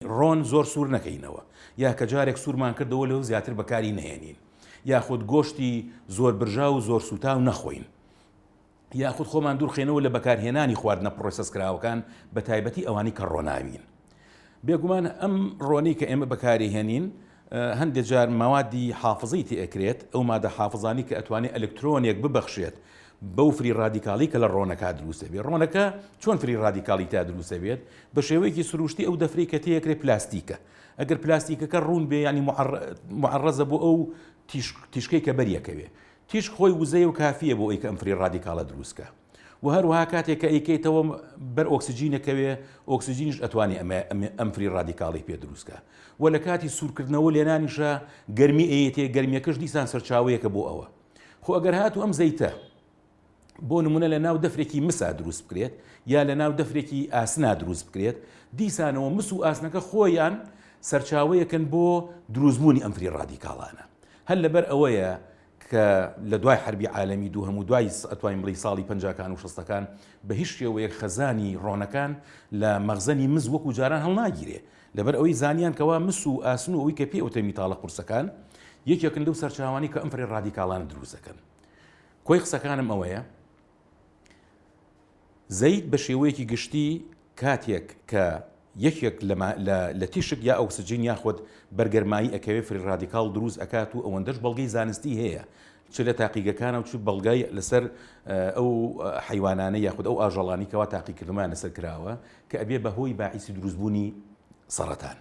ڕۆن زۆر سوور نەکەینەوە یا کە جارێک سوورمان کردەوە لەو زیاتر بەکاری نهێنین یاخود گۆشتی زۆر برژا و زۆر سوتا و نەخۆین یاخود خۆمان دوورخێنەوە لە بەکارهێنانی خواردنە پرۆسەسکراوەکان بە تایبەتی ئەوانی کە ڕۆناوین. بێگومان ئەم ڕۆنی کە ئێمە بەکارهێنین هەندێک جار ماوادی حافظی تێکرێت ئەو مادە حافظانی کە ئەتوانێت ئەلکترۆنێک ببەخشێت بەو فری ڕادیکاڵی کە لە ڕۆنەکە دروستە بێت. ڕۆنەکە چۆن فری ڕادیکاڵی تا دروستە بێت بە شێوەیەکی سروشتی ئەو دەفری کە تێکرێت پلاستیکە. ئەگەر پلاستیکەکە ڕوون بێ ینی معڕەزە بۆ ئەو تیشکەی کە بەریەکەوێ تیشک خۆی وزەیە و کافیە بۆ ئەی کە ئەم فری ڕادیکاڵە دروستکە و هەروەها کاتێک کە ئەیکەیتەوە بەر ئۆکسجینەکەوێ ئۆکسجینش ئەتوانی ئەم فری ڕادیکاڵی پێ دروستکە و لە کاتی سوورکردنەوە لێنانیشە گەرمی ئەیەتێ گەرمیەکەش دیسان سەرچاوەیەکە بۆ ئەوە. خۆ ئەگەر هاتوو ئەم زەیتە بۆ نمونە لە ناو دەفرێکی مسا دروست بکرێت یا لە ناو دەفرێکی ئاسنا دروست بکرێت دیسانەوە مس و ئاسنەکە خۆیان سەرچاوەیەکەن بۆ دروستبوونی ئەم فری ڕادیکاڵانە. هەر لەبەر ئەوەیە کە لە دوای حربی عالەمی دوو هەموو دوای ئەتوانین بڵی ساڵی 50کان و 60کان بە هیچ شێوەیەک خەزانی ڕۆنەکان لە مەغزەنی مز وەکو جاران هەڵناگیرێ لەبەر ئەوەی زانیان کەوا مس و ئاسن و ئەوەی کە پێ ئەوتە میتاڵە قورسەکان یەکێکن لەو سەرچاوانی کە ئەم فری ڕادیکاڵان دروست دەکەن. کۆی قسەکانم ئەوەیە زەیت بە شێوەیەکی گشتی کاتێک کە یەکێک لە تیشک یا ئۆکسجین یاخود بەرگەرمایی ئەکەوێ فری ڕادیکاڵ دروست ئەکات و ئەوەندەش بەڵگەی زانستی هەیە چ لە تاقیگەکانە و چ بەڵگای لەسەر ئەو حیوانانە یاخود ئەو ئاژەڵانی کەوا تاقیکردمان لەسەر کراوە کە ئەبێ بەهۆی باعیسی دروستبوونی سەرەتان.